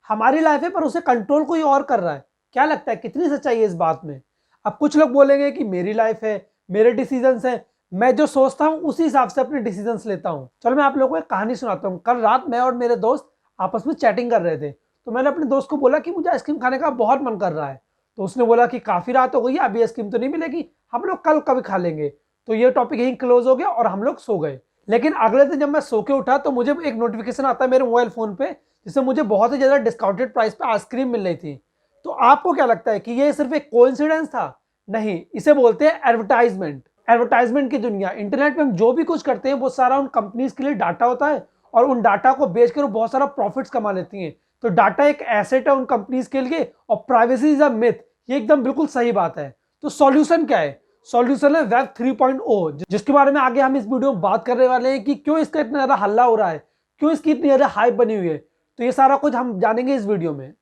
हमारी लाइफ है पर उसे कंट्रोल कोई और कर रहा है। क्या लगता है कितनी सच्चाई है इस बात में? अब कुछ लोग बोलेंगे कि मेरी लाइफ है, मेरे डिसीजंस हैं, मैं जो सोचता हूँ उसी हिसाब से अपने डिसीजंस लेता हूँ। चलो मैं आप लोगों को एक कहानी सुनाता हूँ। कल रात मैं और मेरे दोस्त आपस में चैटिंग कर रहे थे, तो मैंने अपने दोस्त को बोला कि मुझे आइसक्रीम खाने का बहुत मन कर रहा है। तो उसने बोला कि काफी रात हो गई है, अभी आइसक्रीम तो नहीं मिलेगी, हम लोग कल कभी खा लेंगे। तो ये टॉपिक यहीं क्लोज हो गया और हम लोग सो गए। लेकिन अगले दिन जब मैं सो के उठा तो मुझे एक नोटिफिकेशन आता है मेरे मोबाइल फोन पे, जिससे मुझे बहुत ही ज्यादा डिस्काउंटेड प्राइस पे आइसक्रीम मिल रही थी। तो आपको क्या लगता है कि ये सिर्फ एक कोइंसिडेंस था? नहीं, इसे बोलते हैं एडवर्टाइजमेंट। एडवर्टाइजमेंट की दुनिया, इंटरनेट पे हम जो भी कुछ करते हैं वो सारा उन कंपनीज के लिए डाटा होता है, और उन डाटा को बेचकर वो बहुत सारा प्रॉफिट्स कमा लेती हैं। तो डाटा एक एसेट है उन कंपनीज के लिए, और प्राइवेसी इज अ मिथ, ये एकदम बिल्कुल सही बात है। तो सॉल्यूशन क्या है? सॉल्यूशन है वेब 3.0, जिसके बारे में आगे हम इस वीडियो में बात करने वाले हैं कि क्यों इसका इतना ज्यादा हल्ला हो रहा है, क्यों इसकी इतनी ज्यादा हाइप बनी हुई है। तो ये सारा कुछ हम जानेंगे इस वीडियो में।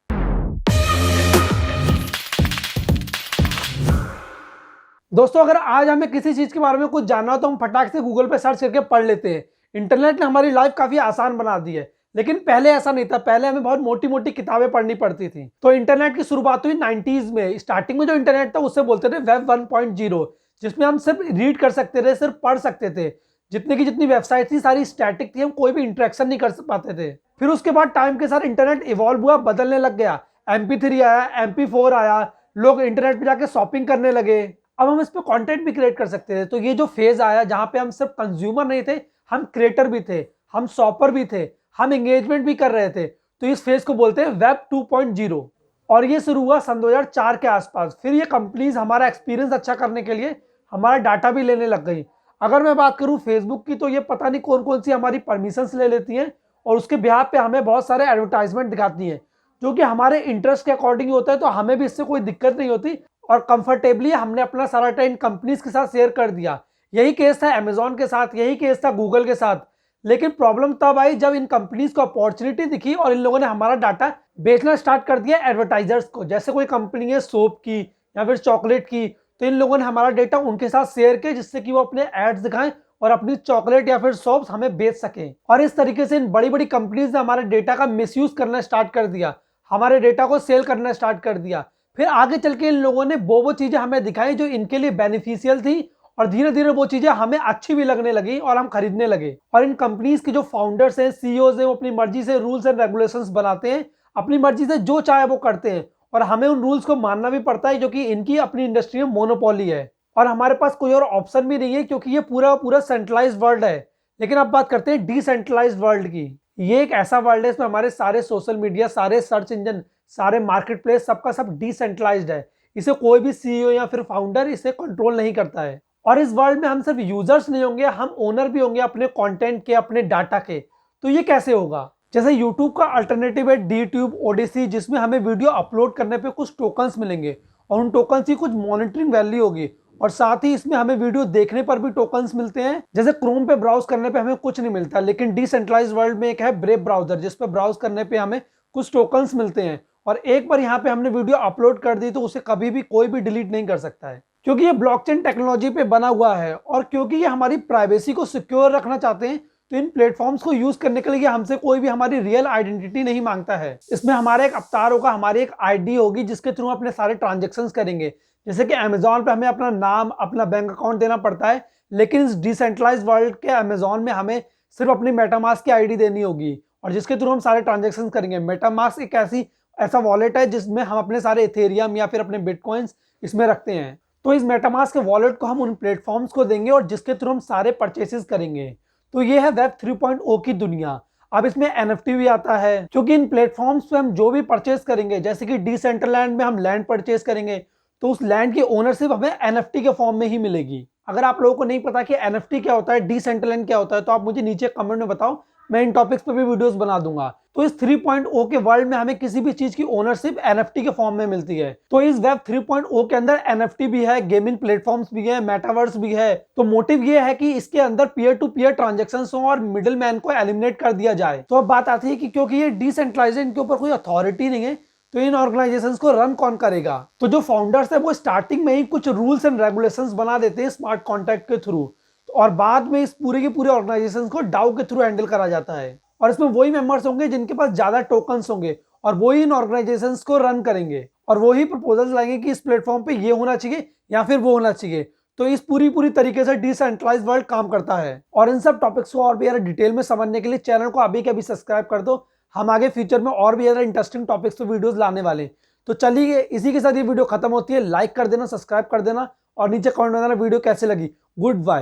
दोस्तों, अगर आज हमें किसी चीज के बारे में कुछ जानना हो तो हम फटाक से गूगल पे सर्च करके पढ़ लेते हैं। इंटरनेट ने हमारी लाइफ काफी आसान बना दी है, लेकिन पहले ऐसा नहीं था। पहले हमें बहुत मोटी मोटी किताबें पढ़नी पड़ती थी। तो इंटरनेट की शुरुआत हुई 90s में। स्टार्टिंग में जो इंटरनेट था उसे बोलते थे वेब 1.0, जिसमें हम सिर्फ रीड कर सकते थे, सिर्फ पढ़ सकते थे। जितनी वेबसाइट थी सारी स्टैटिक थी, हम कोई भी इंटरेक्शन नहीं कर पाते थे। फिर उसके बाद टाइम के साथ इंटरनेट इवॉल्व हुआ, बदलने लग गया। MP3 आया, MP4 आया, लोग इंटरनेट पे जाके शॉपिंग करने लगे। अब हम इस पे कंटेंट भी क्रिएट कर सकते थे। तो ये जो फेज आया जहां पे हम सिर्फ कंज्यूमर नहीं थे, हम क्रिएटर भी थे, हम शॉपर भी थे, हम एंगेजमेंट भी कर रहे थे। तो इस फेज को बोलते हैं वेब 2.0, और ये शुरू हुआ सन 2004 के आसपास। फिर ये कंपनीज हमारा एक्सपीरियंस अच्छा करने के लिए हमारा डाटा भी लेने लग गई। अगर मैं बात करूं फेसबुक की, तो ये पता नहीं कौन कौन सी हमारी परमिशंस ले लेती हैं, और उसके बिहाफ पे हमें बहुत सारे एडवर्टाइजमेंट दिखाती हैं, जो कि हमारे इंटरेस्ट के अकॉर्डिंग होता है। तो हमें भी इससे कोई दिक्कत नहीं होती, और कंफर्टेबली हमने अपना सारा टाइम कंपनीज के साथ शेयर कर दिया। यही केस था अमेजॉन के साथ, यही केस था गूगल के साथ। लेकिन प्रॉब्लम तब आई जब इन कंपनीज को अपॉर्चुनिटी दिखी और इन लोगों ने हमारा डाटा बेचना स्टार्ट कर दिया एडवर्टाइजर्स को। जैसे कोई कंपनी है सोप की या फिर चॉकलेट की, तो इन लोगों ने हमारा डेटा उनके साथ शेयर किया, जिससे कि वो अपने एड्स दिखाएं और अपनी चॉकलेट या फिर सोप्स हमें बेच सकें। और इस तरीके से इन बड़ी बड़ी कंपनीज ने हमारे डेटा का मिसयूज करना स्टार्ट कर दिया, हमारे डेटा को सेल करना स्टार्ट कर दिया। फिर आगे चल के इन लोगों ने वो चीजें हमें दिखाई जो इनके लिए बेनिफिशियल थी, और धीरे धीरे वो चीजें हमें अच्छी भी लगने लगी और हम खरीदने लगे। और इन कंपनीज के जो फाउंडर्स हैं, सीईओज हैं, वो अपनी मर्जी से रूल्स एंड रेगुलेशंस बनाते हैं, अपनी मर्जी से जो चाहे वो करते हैं, और हमें उन रूल्स को मानना भी पड़ता है, जो कि इनकी अपनी इंडस्ट्री में मोनोपोली है। और हमारे पास कोई और ऑप्शन भी नहीं है, क्योंकि ये पूरा पूरा सेंट्रलाइज्ड वर्ल्ड है। लेकिन अब बात करते हैं डिसेंट्रलाइज्ड वर्ल्ड की। ये एक ऐसा वर्ल्ड है इसमें हमारे सारे सोशल मीडिया, सारे सर्च इंजन, सारे मार्केट प्लेस, सबका सब डिसेंट्रलाइज्ड है। इसे कोई भी सीईओ या फिर फाउंडर इसे कंट्रोल नहीं करता है। और इस वर्ल्ड में हम सिर्फ यूजर्स नहीं होंगे, हम ओनर भी होंगे अपने कंटेंट के, अपने डाटा के। तो ये कैसे होगा? जैसे यूट्यूब का अल्टरनेटिव है डीट्यूब, ओडिसी, जिसमें हमें वीडियो अपलोड करने पे कुछ टोकन्स मिलेंगे, और उन टोकन्स की कुछ मॉनिटरिंग वैल्यू होगी। और साथ ही इसमें हमें वीडियो देखने पर भी टोकन्स मिलते हैं। जैसे क्रोम पे ब्राउज करने पे हमें कुछ नहीं मिलता, लेकिन डिसेंट्रलाइज्ड वर्ल्ड में एक है ब्रेव ब्राउजर, जिस पे ब्राउज करने पे हमें कुछ टोकन्स मिलते हैं। और एक बार यहाँ पे हमने वीडियो अपलोड कर दी तो उसे कभी भी कोई भी डिलीट नहीं कर सकता है, क्योंकि ये ब्लॉकचेन टेक्नोलॉजी पे बना हुआ है। और क्योंकि ये हमारी प्राइवेसी को सिक्योर रखना चाहते हैं, तो इन प्लेटफॉर्म्स को यूज करने के लिए हमसे कोई भी हमारी रियल आइडेंटिटी नहीं मांगता है। इसमें हमारा एक अवतार होगा, हमारी एक आईडी होगी, जिसके थ्रू अपने सारे ट्रांजेक्शन्स करेंगे। जैसे कि अमेजॉन पे हमें अपना नाम, अपना बैंक अकाउंट देना पड़ता है, लेकिन इस डिसेंट्रलाइज्ड वर्ल्ड के अमेजॉन में हमें सिर्फ अपनी मेटामास्क की आईडी देनी होगी, और जिसके थ्रू हम सारे ट्रांजेक्शन करेंगे। मेटामास्क एक ऐसा वॉलेट है जिसमें हम अपने सारे इथेरियम या फिर अपने बिटकॉइंस इसमें रखते हैं। तो इस मेटामास्क के वॉलेट को हम उन प्लेटफॉर्म्स को देंगे, और जिसके थ्रू हम सारे परचेसेस करेंगे। तो ये है वेब 3.0 की दुनिया। अब इसमें NFT भी आता है, क्योंकि इन प्लेटफॉर्म्स पे हम जो भी परचेस करेंगे, जैसे कि डिसेंट्रलैंड में हम लैंड परचेस करेंगे, तो उस लैंड की ओनरशिप हमें NFT के फॉर्म में ही मिलेगी। अगर आप लोगों को नहीं पता कि NFT क्या होता है, डिसेंट्रलैंड क्या होता है, तो आप मुझे नीचे कमेंट में बताओ, मैं इन टॉपिक्स पे भी वीडियोस बना दूंगा। तो इस 3.0 के वर्ल्ड में हमें किसी भी चीज की ओनरशिप NFT के फॉर्म में मिलती है। तो इस वेब 3.0 के अंदर NFT भी है, गेमिंग प्लेटफॉर्म्स भी है, मेटावर्स भी है। तो मोटिव ये है कि इसके अंदर पीयर टू पीयर ट्रांजेक्शन हो और मिडिल मैन को एलिमिनेट कर दिया जाए। तो अब बात आती है कि क्योंकि ये डिसेंट्रलाइज्ड, इनके ऊपर कोई अथॉरिटी नहीं है, तो इन ऑर्गेनाइजेशंस को रन कौन करेगा? तो जो फाउंडर्स है वो स्टार्टिंग में ही कुछ रूल्स एंड रेगुलेशंस बना देते हैं स्मार्ट कॉन्ट्रैक्ट के थ्रू, और बाद में इस पूरे के पूरे ऑर्गेनाइजेशंस को डाउ के थ्रू हैंडल करा जाता है। और इसमें वही मेंबर्स होंगे जिनके पास ज्यादा टोकन्स होंगे, और वो ही इन ऑर्गेनाइजेशंस को रन करेंगे और वो ही प्रपोजल्स लाएंगे कि इस प्लेटफॉर्म पे ये होना चाहिए या फिर वो होना चाहिए। तो इस पूरी तरीके से डिसेंट्रलाइज्ड वर्ल्ड काम करता है। और इन सब टॉपिक्स को और भी ज्यादा डिटेल में समझने के लिए चैनल को अभी के अभी सब्सक्राइब कर दो। हम आगे फ्यूचर में और भी ज्यादा इंटरेस्टिंग टॉपिक्स पे वीडियोस लाने वाले। तो चलिए इसी के साथ ये वीडियो खत्म होती है। लाइक कर देना, सब्सक्राइब कर देना और नीचे कमेंट में देना वीडियो कैसे लगी। Good bye.